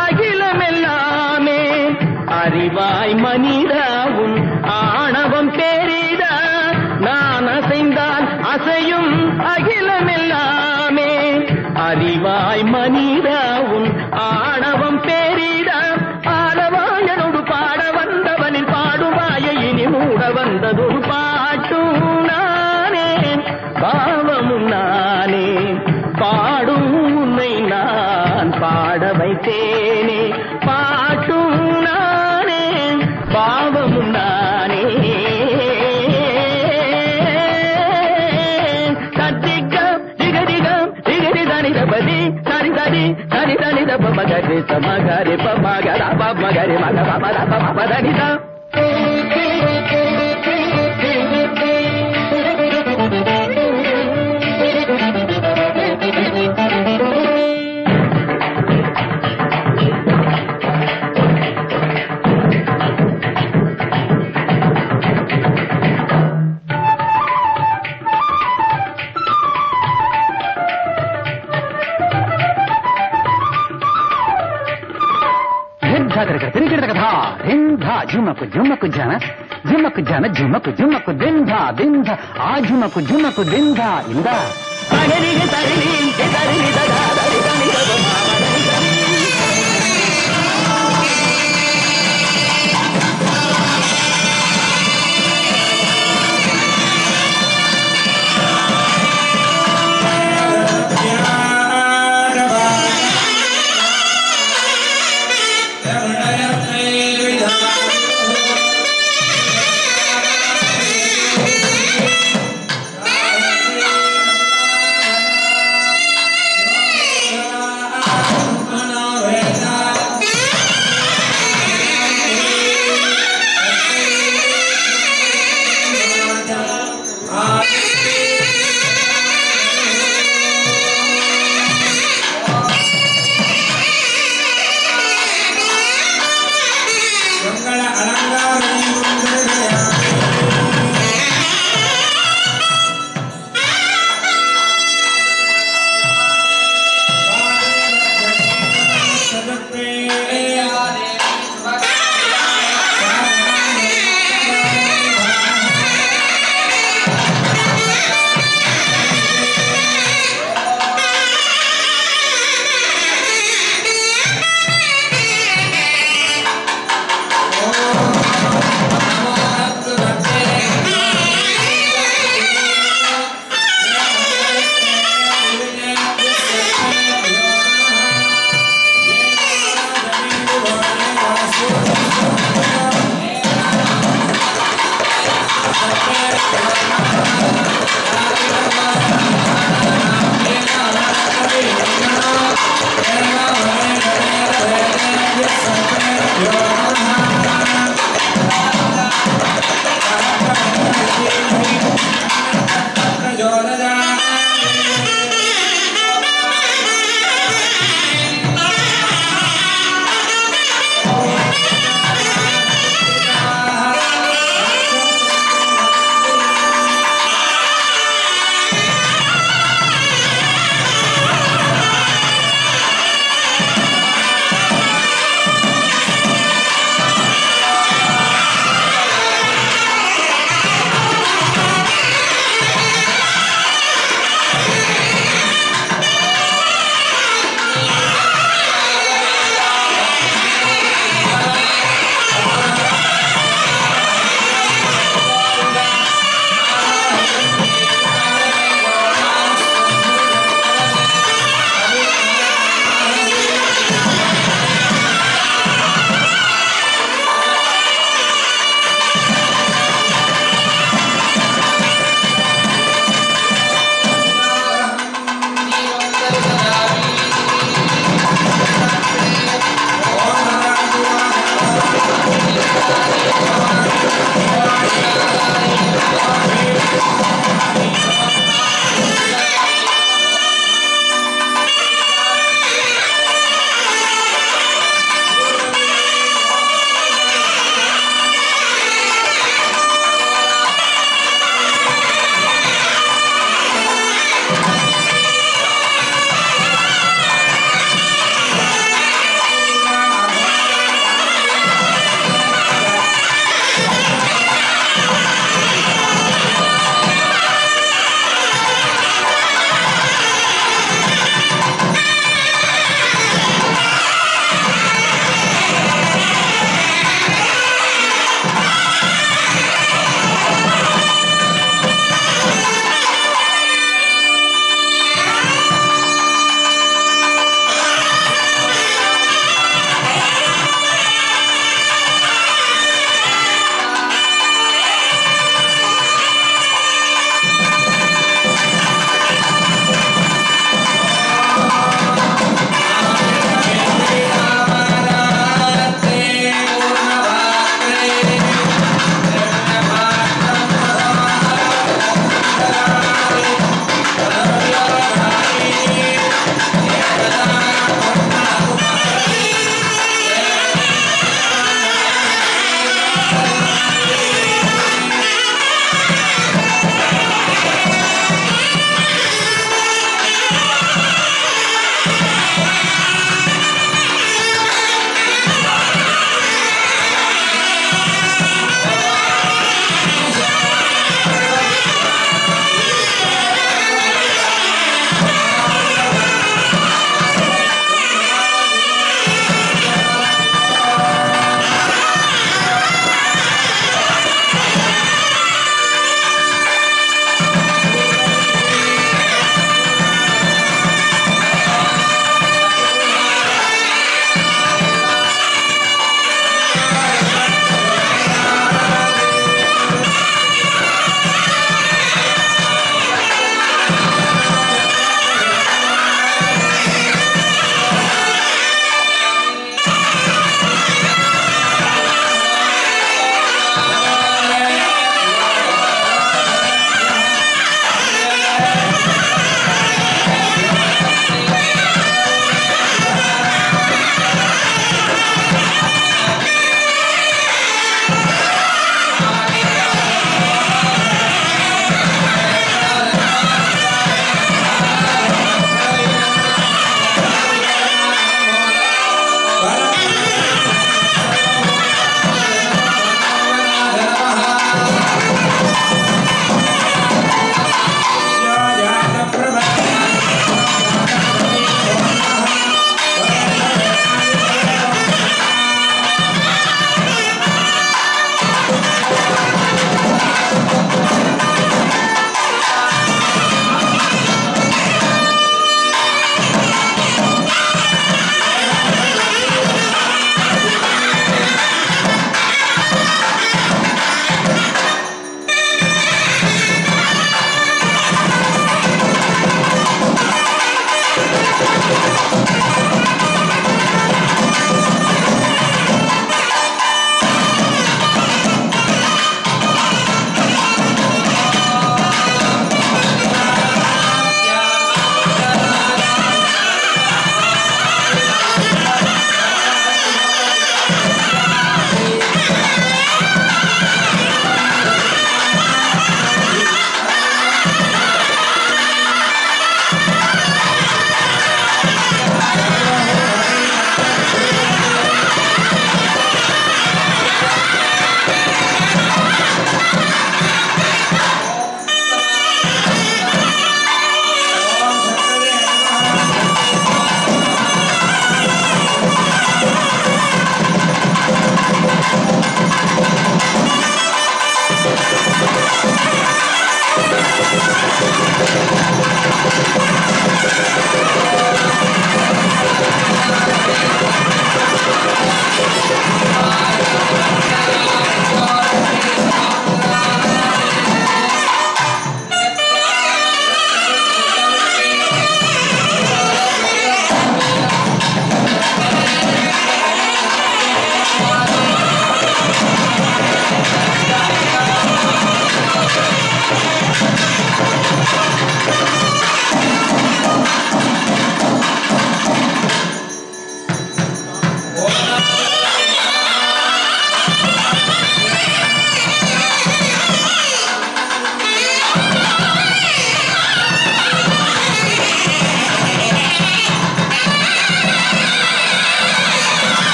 அகிலமெல்லாமே அறிவாய் மனிதாவும் ஆணவம் பேரிடா நான் அசைந்தால் அசையும் அகிலமெல்லாமே அறிவாய் மனிதாவும் ஆணவம் பேரிடா ஆளவாயனோடு பாட வந்தவனின் பாடுவாய இனி மூட வந்ததொரு பாட்டும் நானே பாவமும் நானே பாடும் உன்னை நான் பாட வைத்தேனே பாட்டும் நானே பாவமும் நானே சத்திகம் திகதிகம் திகதிதனிதபதி சரிதனி சரிதனித பமகரி சமகரி பமகர பமகரி மக பமர பமதனித झुमक झुमक जाना झुमक जाना झुमक झुमक दिंधा दिंधा आ झुमक झुमक दिंधा इंदा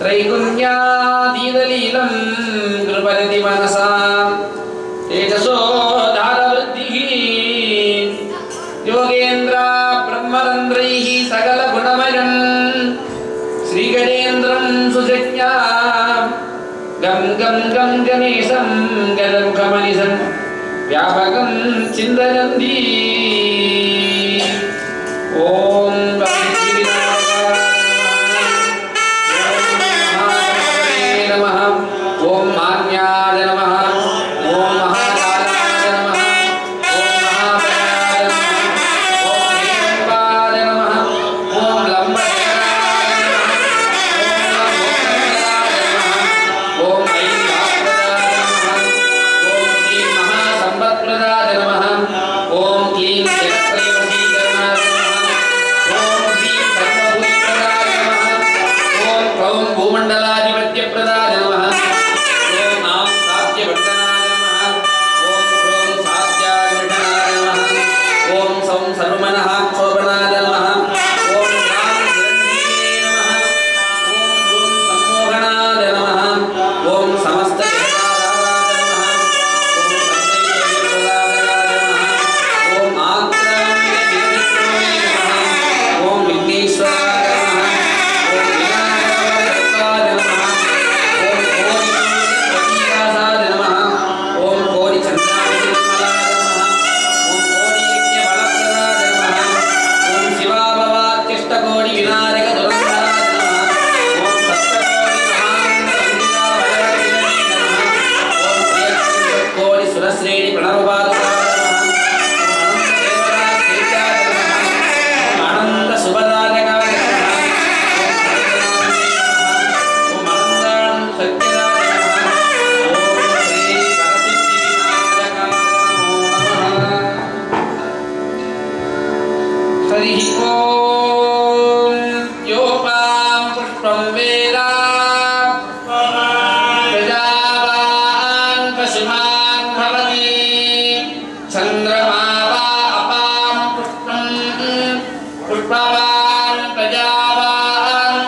त्रैगुण्यादीदलीलं कृपरति मनसा तेजसो धारवृद्धिः योगेन्द्र ब्रह्मरन्ध्रैः सकलगुणमयं श्रीगणेन्द्रं सुजज्ञा गं गं गं गणेशं गजमुखमनिशं व्यापकं चिन्तयन्ति ॐ ओम मान्याय नमः ओम महाकालाय नमः ओम महाभयाय नमः ओम हिरण्यपाय नमः ओम लंबोदराय नमः ओम ऐन्द्राय नमः ओम श्री महासंपत्प्रदाय नमः ओम क्लीं हरिः ॐ यो मां पुष्पं वेद प्रजावान् पशुमान् भवति चन्द्रमा वा अपां पुष्पवान् प्रजावान्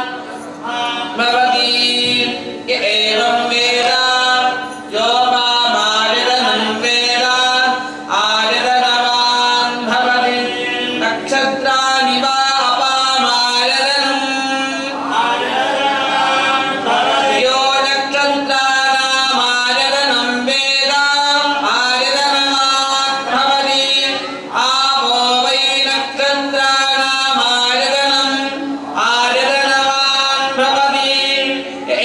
भवति य एवं वेद यो मामायतनं वेद आयतनवान् भवति नक्षत्राणि वा अपामायतनम् यो नक्षत्राणामायतनं वेद आयतनवान् भवति आपो वै नक्षत्राणामायतनम् आयतनवान् भवति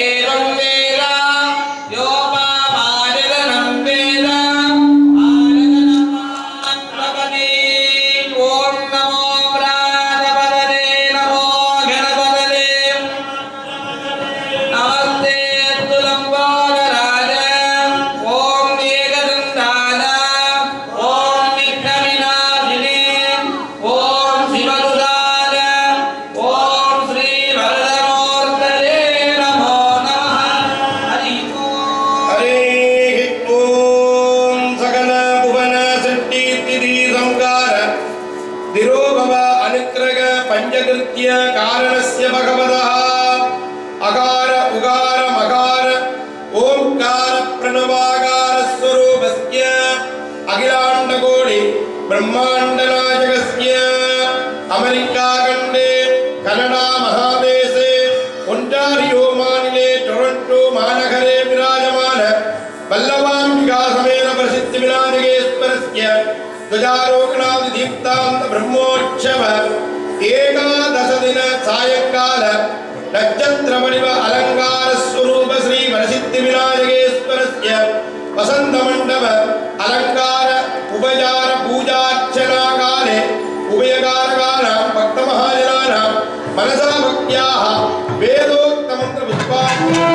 एवं वेद यो मामायतनं वेद आयतनवान् भवति ॐ नमो प्राणपतये नमो गणपतये नमस्ते तुलम्बोदराय ॐ एकदन्ताय ॐ विघ्नविनाशिने ॐ शिवदुदाय ॐ श्रीवरदमूर्तये नमो नमः हरिः ॐ हरे ओम सकल भुवन सृष्टि स्थिति संकार तिरोभव अनुग्रह पंचकृत्य कारणस्य भगवतः अकार उकार मकार ओंकार प्रणवाकार स्वरूपस्य अखिलांड कोटि ब्रह्मांड नायकस्य अमेरिका खंडे कनाडा महादेशे ओंटारियो मानिले टोरंटो महानगरे विराजमान वल्लभाम्बिका समेत प्रसिद्ध विनायकेश्वरस्य ध्वजारोहणादि दीप्तान्त ब्रह्मोत्सव एकादश दिन सायंकाल नक्षत्रमणिव अलंकार स्वरूप श्री वरसिद्धि विनायकेश्वरस्य वसंत मंडप अलंकार उपचार पूजार्चना काले उभयकारकानां भक्तमहाजनानां मनसा भक्त्याः वेदोक्त मंत्र पुष्पाणि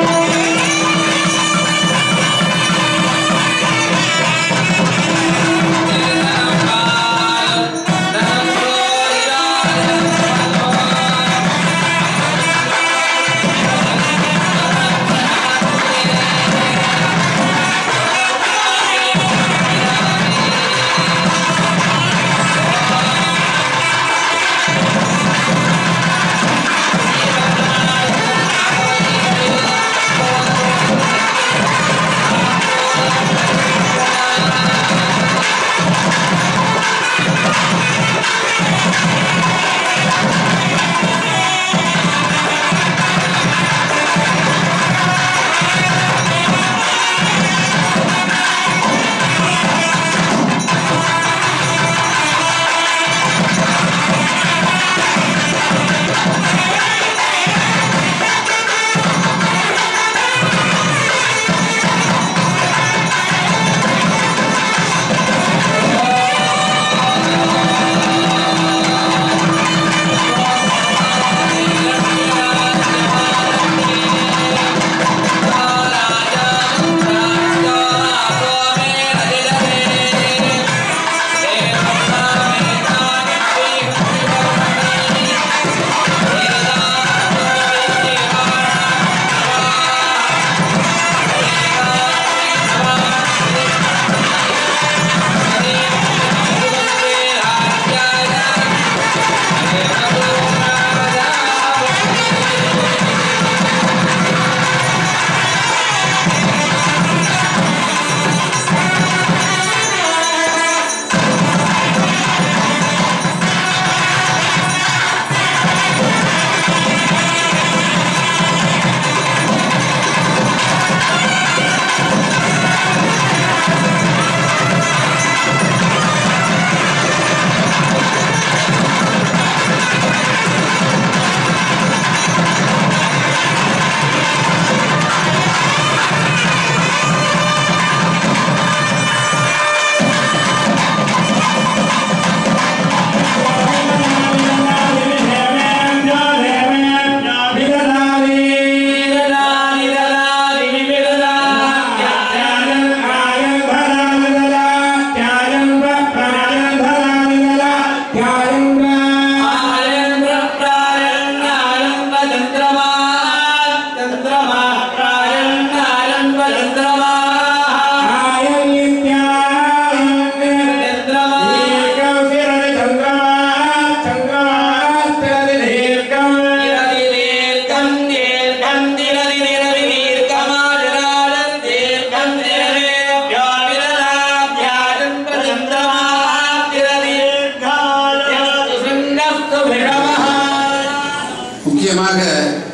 நிச்சயமாக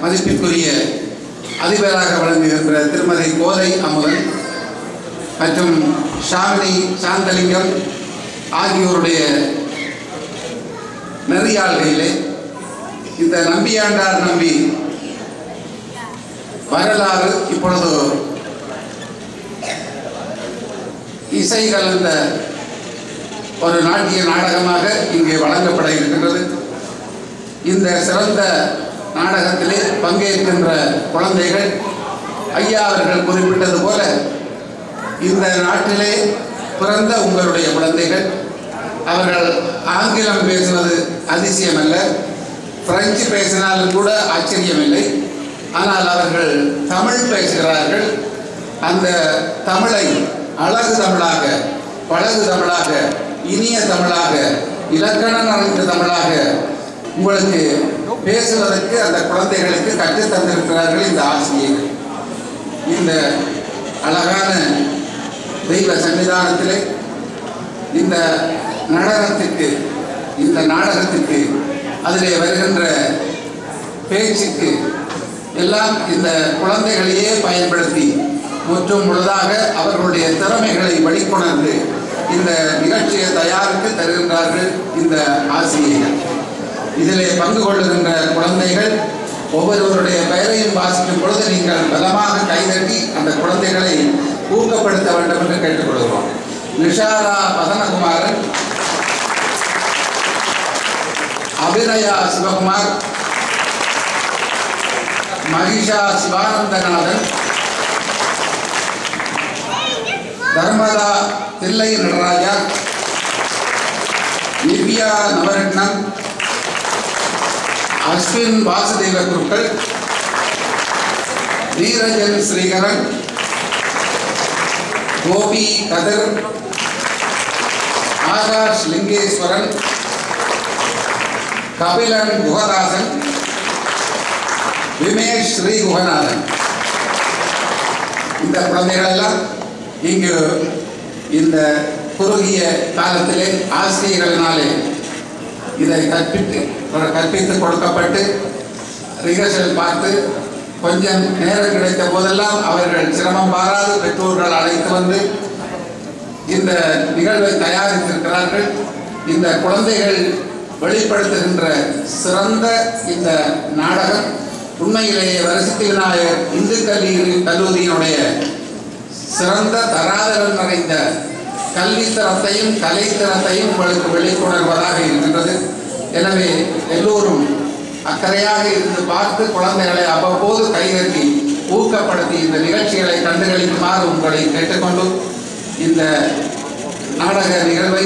மதிப்பிற்குரிய அதிபராக விளங்குகின்ற திருமதி கோதை அமுதன் மற்றும் ஷாமினி சாந்தலிங்கம் ஆகியோருடைய நெறியாள்கையிலே இந்த நம்பியாண்டார் நம்பி வரலாறு இப்பொழுது இசை கலந்த ஒரு நாட்டிய நாடகமாக இங்கே வழங்கப்பட இருக்கின்றது. இந்த சிறந்த நாடகத்திலே பங்கேற்கின்ற குழந்தைகள் ஐயா அவர்கள் குறிப்பிட்டது போல இந்த நாட்டிலே பிறந்த உங்களுடைய குழந்தைகள். அவர்கள் ஆங்கிலம் பேசுவது அதிசயமல்ல, பிரெஞ்சு பேசினாலும் கூட ஆச்சரியமில்லை. ஆனால் அவர்கள் தமிழ் பேசுகிறார்கள். அந்த தமிழை அழகு தமிழாக, பழகு தமிழாக, இனிய தமிழாக, இலக்கணம் நிறைந்த தமிழாக உங்களுக்கு பேசுவதற்கு அந்த குழந்தைகளுக்கு கற்றுத் தந்திருக்கிறார்கள் இந்த ஆசிரியர்கள். இந்த அழகான தெய்வ சன்னிதானத்திலே இந்த நடனத்துக்கு, இந்த நாடகத்துக்கு, அதிலே வருகின்ற பேச்சுக்கு எல்லாம் இந்த குழந்தைகளையே பயன்படுத்தி முற்றும் முழுதாக அவர்களுடைய திறமைகளை வெளிக்கொணர்ந்து இந்த நிகழ்ச்சியை தயாரித்து தருகின்றார்கள் இந்த ஆசிரியர்கள். இதிலே பங்கு கொள்ளுகின்ற குழந்தைகள் ஒவ்வொருவருடைய பெயரையும் வாசிக்கும் பொழுது நீங்கள் பலமாக கைதட்டி அந்த குழந்தைகளை ஊக்கப்படுத்த வேண்டும் என்று கேட்டுக்கொள்கிறோம். நிஷாரா பதனகுமாரன், அபிநயா சிவகுமார், மகிஷா சிவானந்தநாதன், தர்மதா தில்லை நடராஜா, நிவ்யா நவரட்னம், அஸ்வின் வாசுதேவ குருக்கள், நீரஜன் ஸ்ரீகரன், கோபி கதிர், ஆகாஷ் லிங்கேஸ்வரன், கபிலன் குகதாசன், விமேஷ் ஸ்ரீ குகநாதன். இந்த குழந்தைகள் எல்லாம் இங்கு இந்த குறுகிய காலத்திலே ஆசிரியர்களினாலே இதை கற்பித்து கொடுக்கப்பட்டு ரிஹர்சல் பார்த்து கொஞ்சம் நேரம் கிடைத்த போதெல்லாம் அவர்கள் சிரமம் பாராது பெற்றோர்கள் அழைத்து வந்து இந்த நிகழ்வை தயாரித்திருக்கிறார்கள். இந்த குழந்தைகள் வெளிப்படுத்துகின்ற சிறந்த இந்த நாடகம் உண்மையிலேயே வரசித்தி விநாயகர் இந்து கல்லூரியினுடைய சிறந்த தராதரம் நிறைந்த கல்வித்தரத்தையும் கலைத்தரத்தையும் உங்களுக்கு வெளிக்கொணர்வதாக இருக்கின்றது. எனவே எல்லோரும் அக்கறையாக இருந்து பார்த்து குழந்தைகளை அவ்வப்போது கைதட்டி ஊக்கப்படுத்தி இந்த நிகழ்ச்சிகளை கண்டுகளிக்குமாறு உங்களை கேட்டுக்கொண்டு இந்த நாடக நிகழ்வை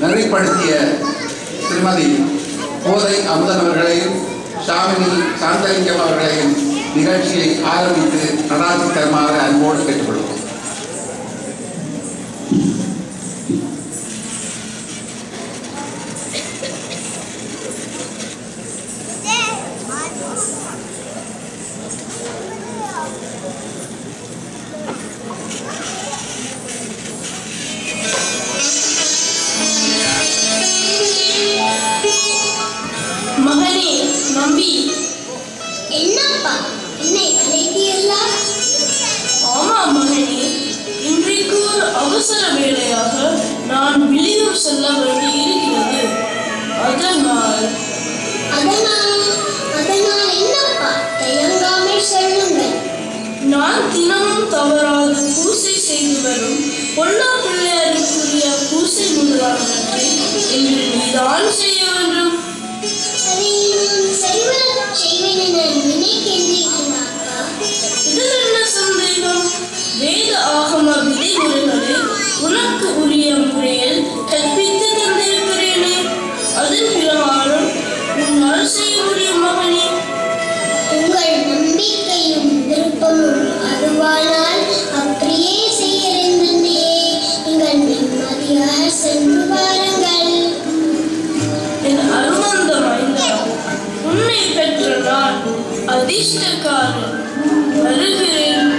நெறிப்படுத்திய திருமதி கோதை அமுதன் அவர்களையும் ஷாமினி சாந்தலிங்கம் அவர்களையும் நிகழ்ச்சியை ஆரம்பித்து நடாத்தி தருமாறு அன்போடு கேட்டுக்கொள்வோம். மகனே நம்பி, என்னப்பா என்னை அழைத்தீர்களா? ஆமா மகனே, இன்றைக்கு ஒரு அவசர வேலையாக நான் வெளியூர் செல்ல வேண்டி இருக்கிறது. அதனால் என்னப்பா, தயங்காமல் சொல்லுங்கள். நான் தினமும் தவறாது பூசை செய்து வரும் பொல்லா பிள்ளையாருக்குரிய பூசை முதலானவற்றை இன்று நீதான் செய்ய வேண்டும். செய்வேன் என நினைக்கின்றீர்களா? இதில் என்ன சந்தேகம்? வேத ஆகம விதிமுறைகளை உனக்கு உரிய முறையில் கற்பித்து தந்திருக்கிறேனே, அதன் பிரகாரம் உன்னால் செய்ய முடியும் மகனே. உங்கள் நம்பிக்கையும் விருப்பமும் அதுவானால் அப்படியே செய்கிறேன். நீங்கள் நிம்மதியாக சென்று வாருங்கள். என் அருமந்த மைந்தா, உன்னை பெற்ற நான் அதிர்ஷ்டக்காரன். வருகிறேன்.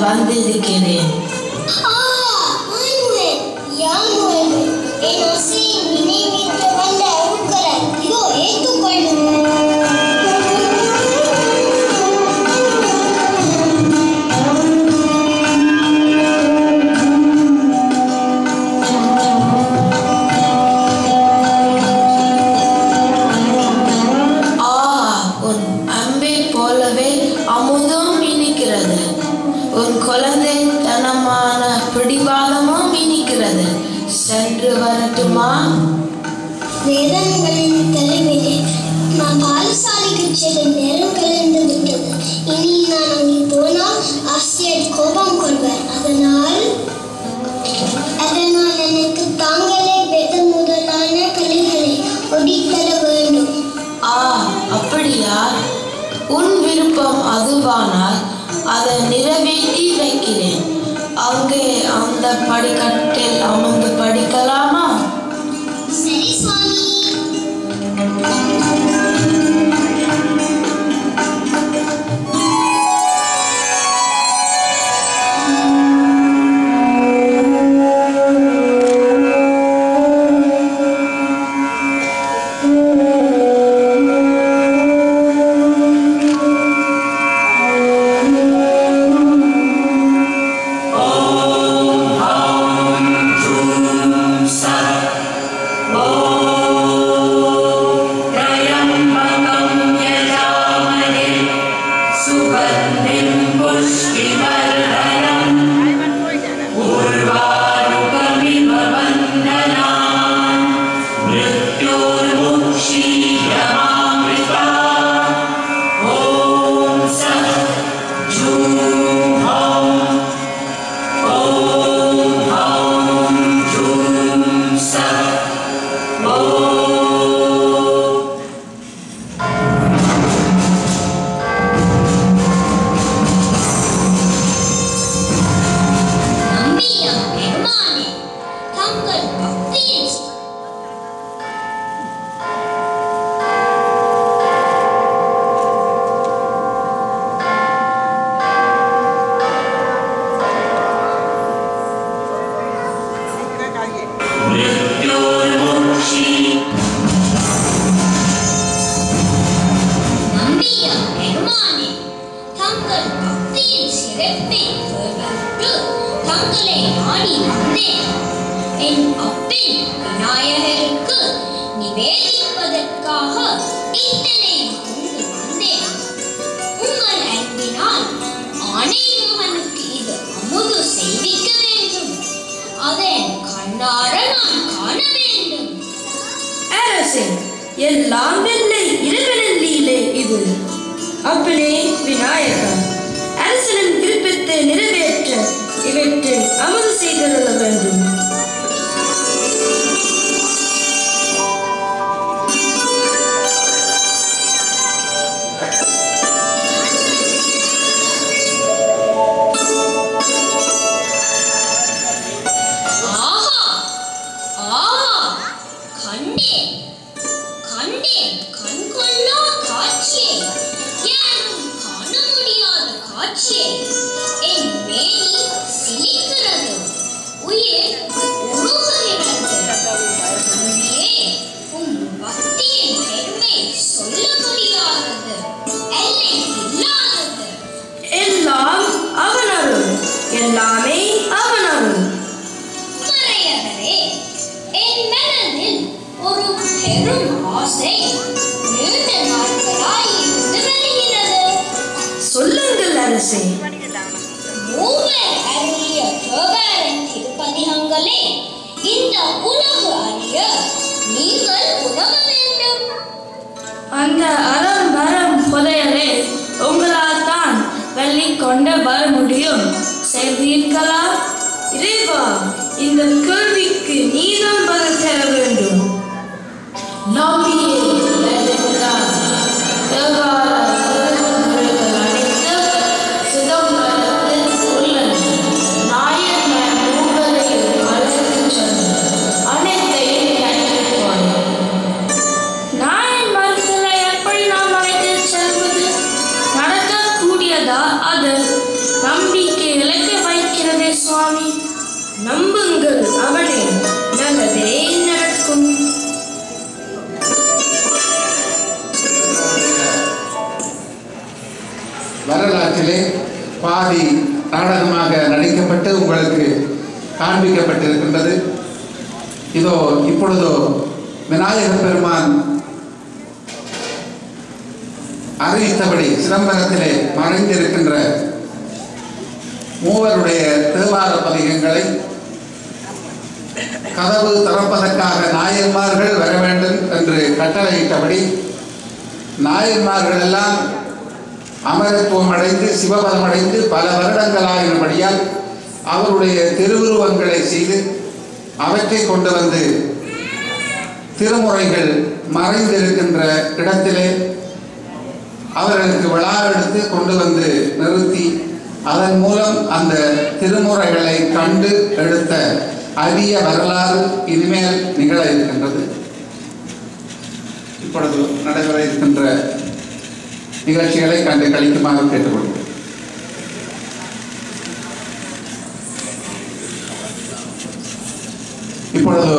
வந்திருக்கிறேன். என் ஆசையை நினைவேற்ற வந்த அருட்கரன் இதோ ஏற்றுக்கொள்ளுங்கள். உன் குழந்தைத்தனமான பிடிவாதமும் இனிக்கிறது. சென்று வரட்டுமா? வேதங்களின் தலைவிலே நான் பாலசாலைக்கு செல்ல நேரம் கலந்து விட்டது. இனி நான் அங்கே போனால் ஆசிரியர் கோபம் கொள்வார். அதனால் எனக்கு தாங்களே வேத முதலான கலைகளை ஒடித்தர வேண்டும். அப்படியா? உன் விருப்பம் அதுவானால் அதை நிறைவேற்றி வைக்கிறேன். அங்கே அந்த படிக்கட்டில் அமர்ந்து படிக்கலாமா? சரி சுவாமி. எல்லாம் வெள்ளை இறைவனின் லீலை இது. அப்பனே விநாயகர், அரசனின் விருப்பத்தை நிறைவேற்ற இவற்றை அமது செய்தருள வேண்டும். எல்லாமே அவனருள். மறையவரே, என் மனதில் ஒரு பெரும் ஆசை நீண்ட நாட்களாய் இருந்து வருகிறது. சொல்லுங்கள் அரசே. மூவர் அருளிய தேவாரன் திருப்பதிகங்களே இந்த உலகு அறிய நீங்கள் உதவ வேண்டும். அந்த அறம் வரம் புதையலை உங்களால் தான் வெள்ளி கொண்டு வர முடியும். செய்தீர்களா? இறைவா, இந்த கேள்விக்கு நீதான் பதில் தர வேண்டும். நம்பிக்கை சுவாமி. நம்புங்கள், அவனே நல்லதே நடக்கும். வரலாற்றிலே பாதி நாடகமாக நடிக்கப்பட்டு உங்களுக்கு காண்பிக்கப்பட்டிருக்கின்றது. இதோ இப்பொழுதோ விநாயகர் பெருமான் அறிவித்தபடி சிதம்பரத்திலே மறைந்திருக்கின்ற மூவருடைய தேவார பதிகங்களை கதவு திறப்பதற்காக நாயன்மார்கள் வர வேண்டும் என்று கட்டளையிட்டபடி நாயன்மார்கள் எல்லாம் அமரத்துவம் அடைந்து சிவபதம் அடைந்து பல வருடங்களாயினபடியால் அவருடைய திருவுருவங்களை செய்து அவற்றை கொண்டு வந்து திருமுறைகள் மறைந்திருக்கின்ற இடத்திலே அவர்களுக்கு விழா எடுத்து கொண்டு வந்து நிறுத்தி அதன் மூலம் அந்த திருமுறைகளை கண்டு எடுத்த அரிய வரலாறு இனிமேல் நிகழ இருக்கின்றது. இப்பொழுது நடைபெற இருக்கின்ற நிகழ்ச்சிகளை கண்டு கழிக்குமாறு கேட்டுக்கொள்கிறேன். இப்பொழுது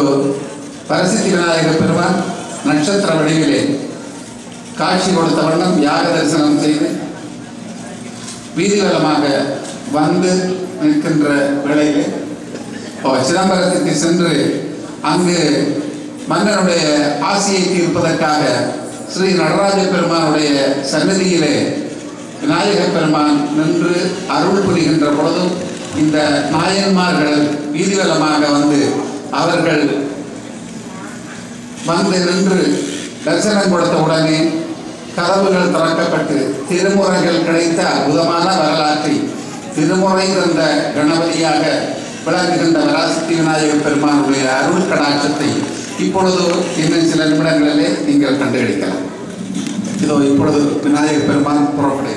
பரசித்தி விநாயகர் பெருமான் நட்சத்திர வடிவிலே காட்சி கொடுத்த வண்ணம் யாக தரிசனம் செய்து வீதிவலமாக வந்து நிற்கின்ற வேளையிலே சிதம்பரத்திற்கு சென்று அங்கு மன்னனுடைய ஆசையை தீர்ப்பதற்காக ஸ்ரீ நடராஜ பெருமானுடைய சன்னதியிலே விநாயகர் பெருமான் நின்று அருள் புரிகின்ற பொழுதும் இந்த நாயன்மார்கள் வீதிவலமாக வந்து அவர்கள் வந்து நின்று தரிசனம் கொடுத்த உடனே கதவுகள் திறக்கப்பட்டு திருமுறைகள் கிடைத்த அற்புதமான வரலாற்றை திருமுறை தந்த கணபதியாக விளங்குகின்ற வராசித்தி விநாயகர் பெருமானுடைய அருள் கடாட்சத்தை இப்பொழுது இன்னும் சில நிமிடங்களிலே நீங்கள் கண்டுகளிக்கலாம். இதோ இப்பொழுது விநாயகர் பெருமான் புறப்படு.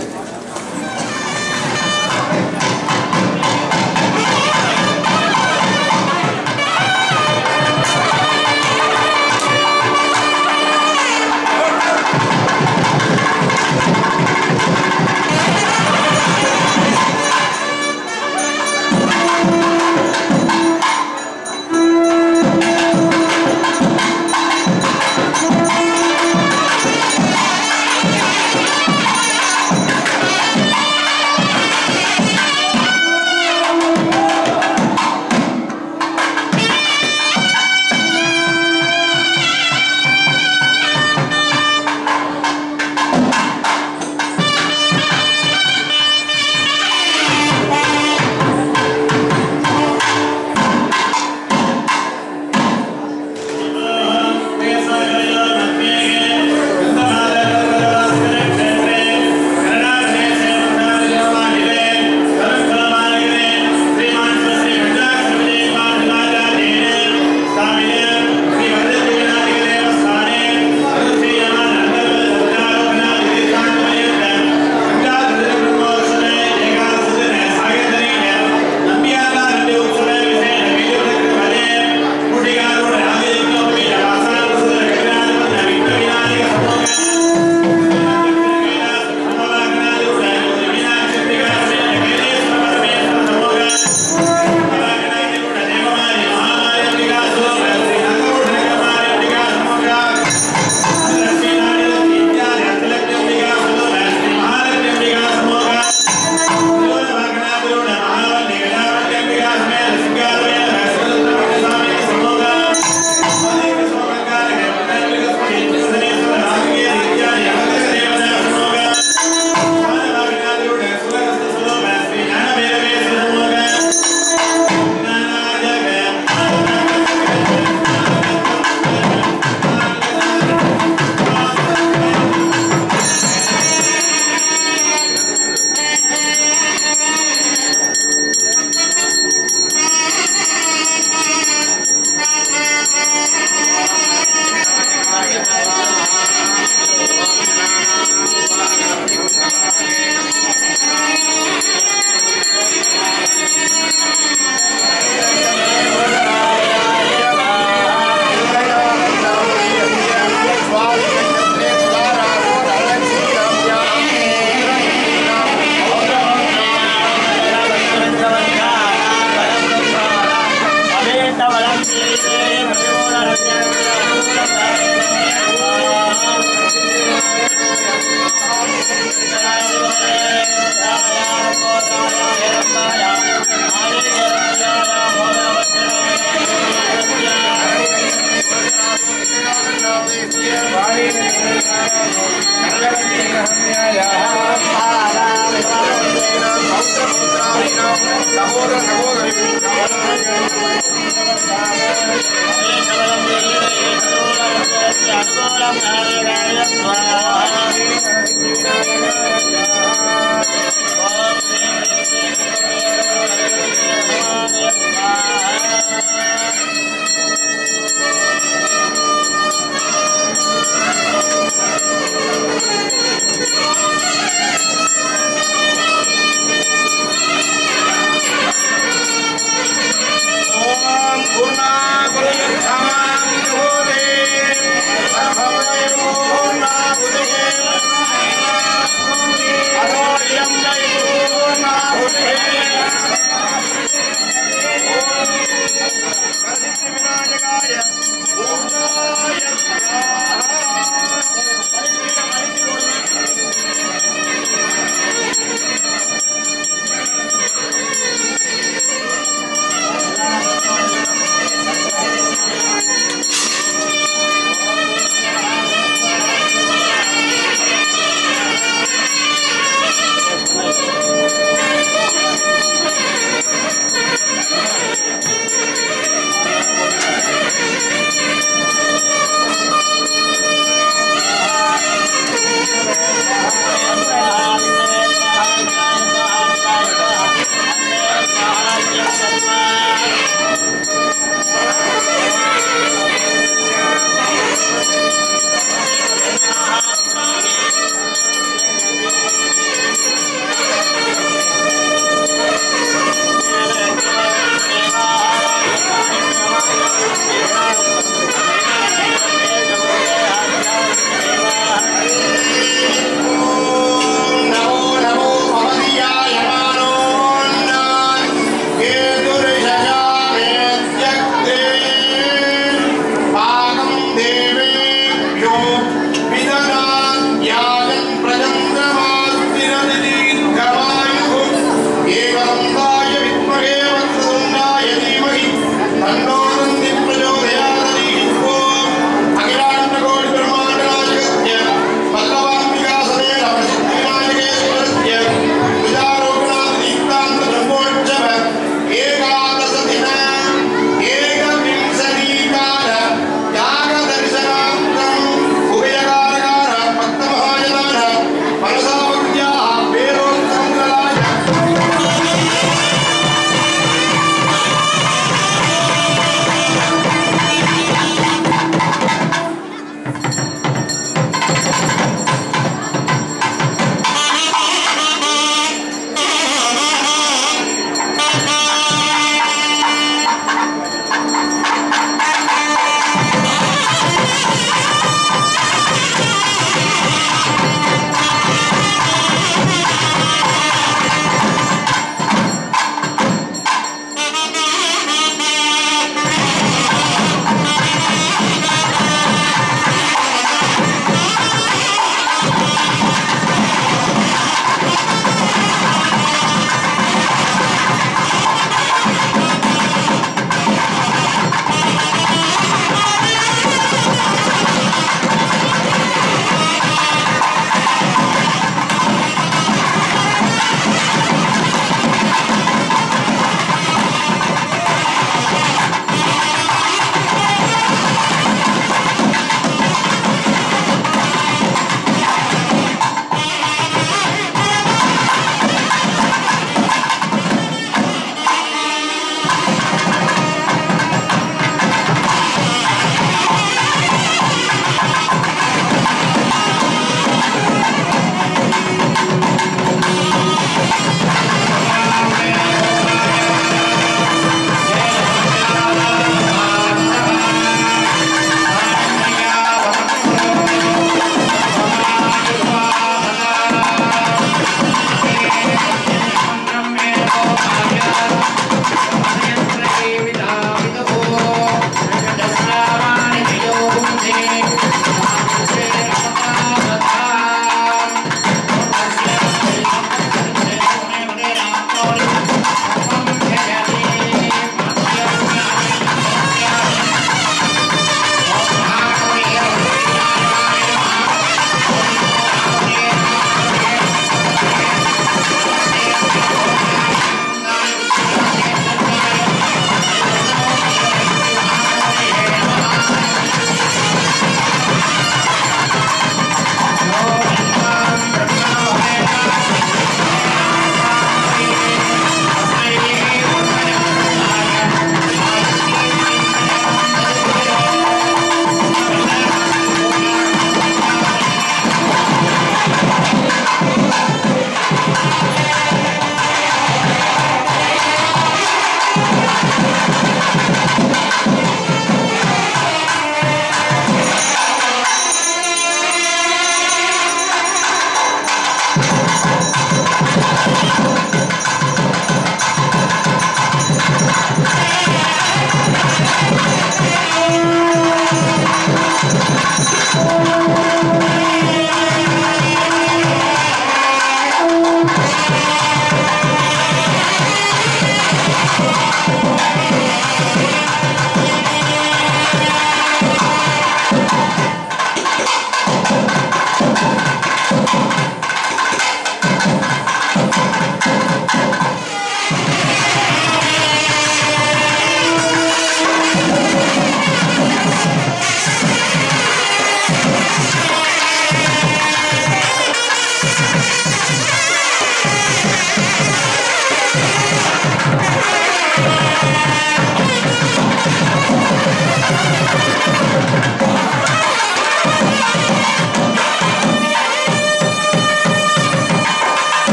पूर्णाहुति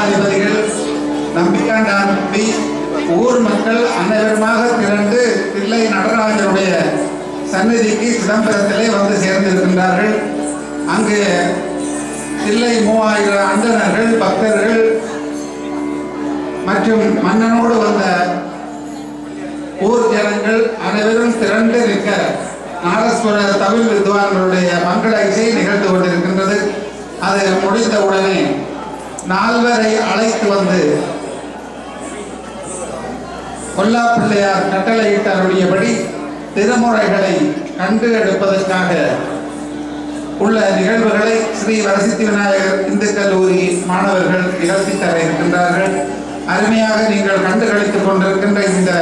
மடாதிபதிகள், நம்பிக்காண்டான் நம்பி, ஊர் மக்கள் அனைவருமாக திரண்டு தில்லை நடராஜருடைய சந்நிதிக்கு சிதம்பரத்திலே வந்து சேர்ந்திருக்கின்றார்கள். அங்கு தில்லை 3000 அந்தணர்கள், பக்தர்கள் மற்றும் மன்னனோடு வந்த ஊர் ஜனங்கள் அனைவரும் திரண்டு நிற்க நாரஸ்வர தமிழ் வித்வான்களுடைய மங்கள இசை நிகழ்ந்து கொண்டிருக்கின்றது. அது முடிந்தவுடனே 4 அழைத்து வந்து கொல்லாப்பிள்ளையார் கட்டளையிட்டு அருளியபடி திருமுறைகளை கண்டு எடுப்பதற்காக உள்ள நிகழ்வுகளை ஸ்ரீ வரசித்தி விநாயகர் இந்து கல்லூரி மாணவர்கள் நிகழ்த்தி தர இருக்கின்றார்கள். அருமையாக நீங்கள் கண்டு களித்துக் கொண்டிருக்கின்ற இந்த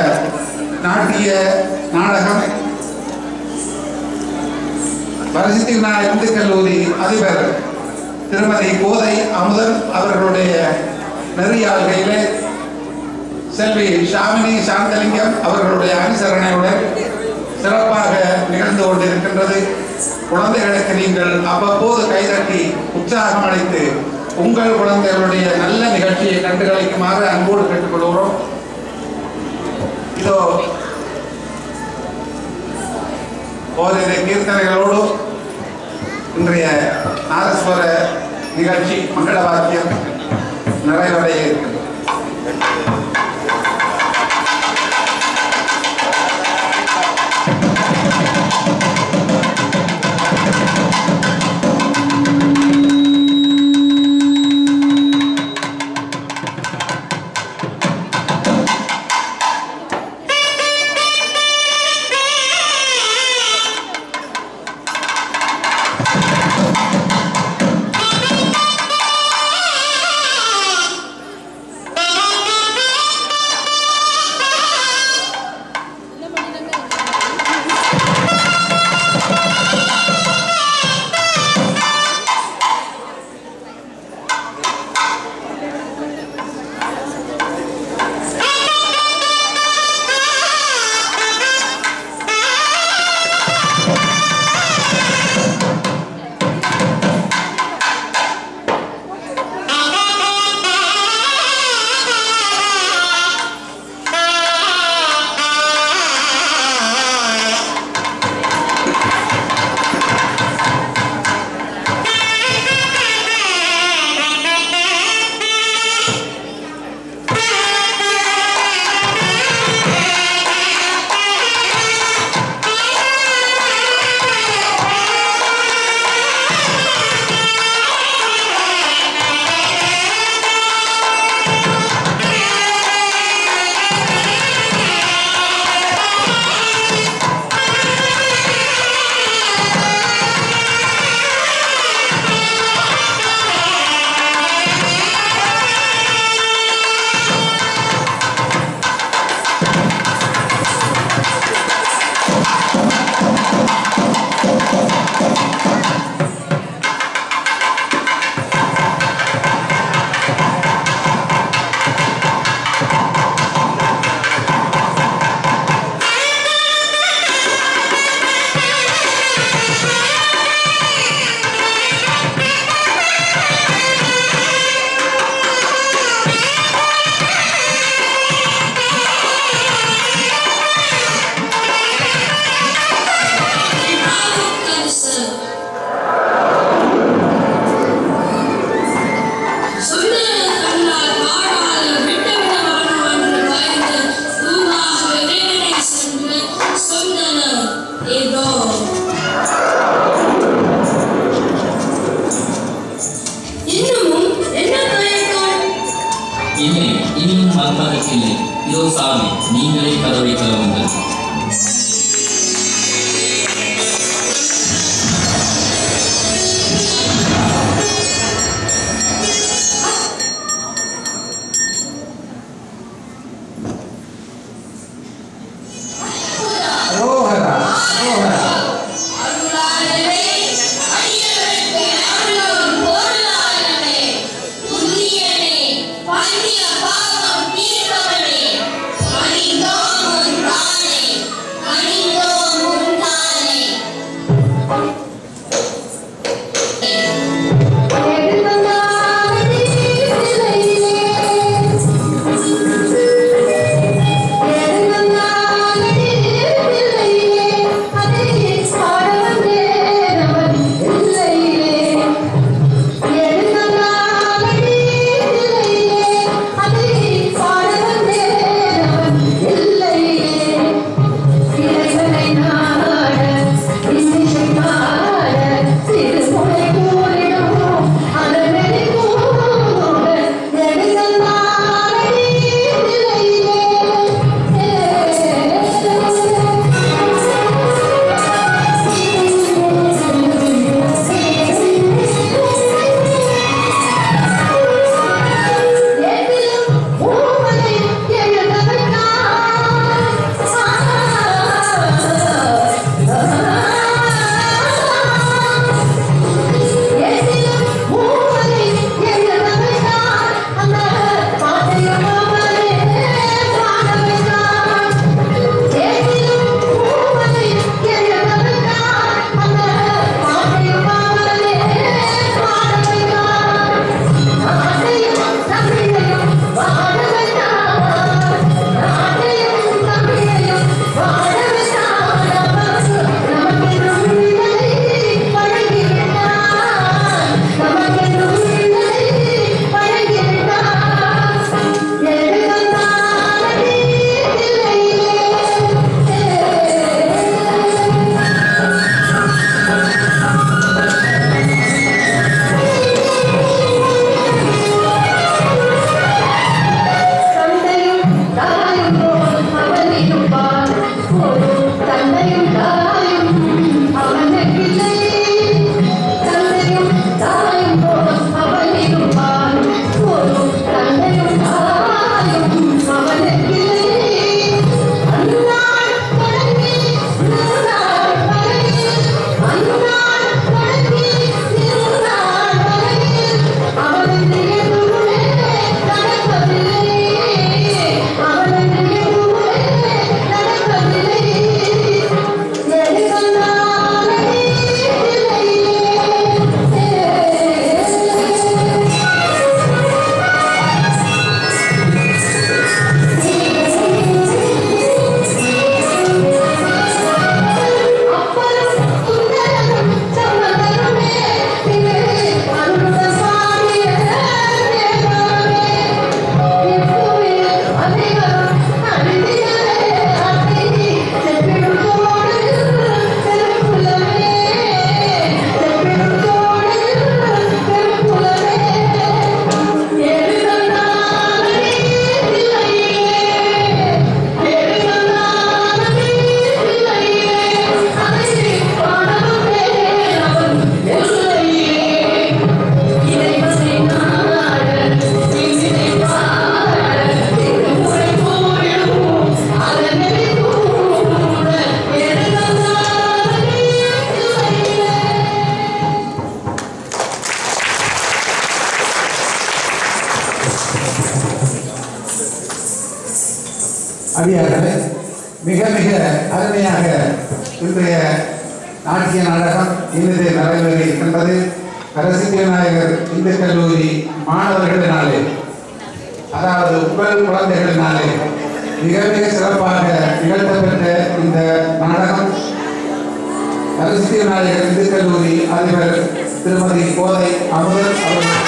நாட்டிய நாடகம் வரசித்தி விநாயகர் இந்து கல்லூரி அதிபர் திருமதி கோதை அமுதன் அவர்களுடைய நெறியாள்கையிலே செல்வி ஷாமினி சாந்தலிங்கம் அவர்களுடைய அனுசரணையுடன் சிறப்பாக நிகழ்ந்து கொண்டிருக்கின்றது. குழந்தைகளுக்கு நீங்கள் அவ்வப்போது கைதட்டி உற்சாகம் அளித்து உங்கள் குழந்தைகளுடைய நல்ல நிகழ்ச்சியை கண்டுகளிக்குமாறு அன்போடு கேட்டுக்கொள்கிறோம். இதோ ஓரிரு கீர்த்தனைகளோடு இன்றைய நாதஸ்வர நிகழ்ச்சி மங்கள வாக்கியம் நிறைவடைய இருக்கிறது. மன்மதத்திலே இதோ சாமி நீங்களே கதவை திறவுங்கள். பாவம் தீர்ப்பவனே, அரிதாமன் தானே, அடியார்களே, மிக மிக அருமையாக இன்றைய நாட்டிய நாடகம் இனிதே நிறைவேறி இருக்கின்றது. அரசிந்திய விநாயகர் இந்து கல்லூரி மாணவர்களினாலே, அதாவது உங்கள் குழந்தைகளினாலே மிக மிக சிறப்பாக நிகழ்த்தப்பட்ட இந்த நாடகம் அரசிந்திய விநாயகர் இந்து கல்லூரி அதிபர் திருமதி கோதை அமுதன் அவர்கள்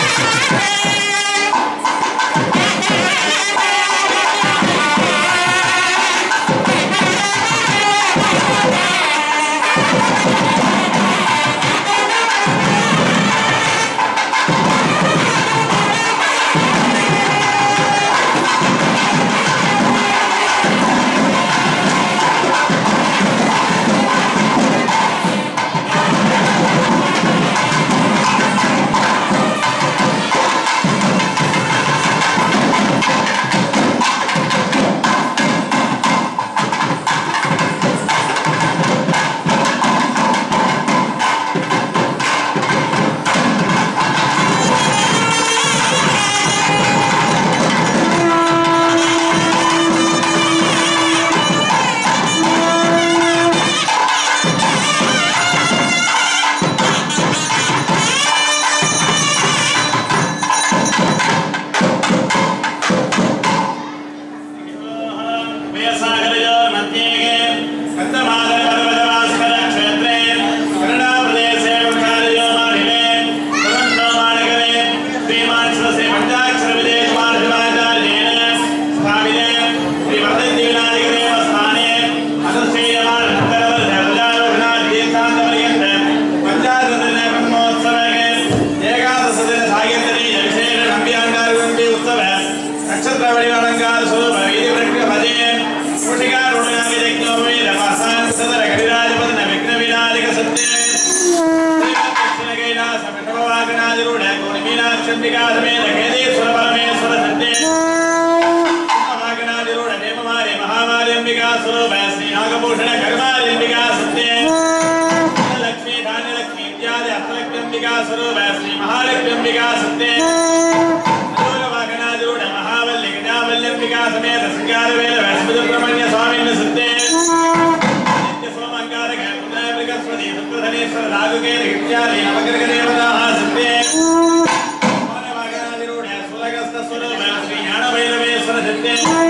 Sante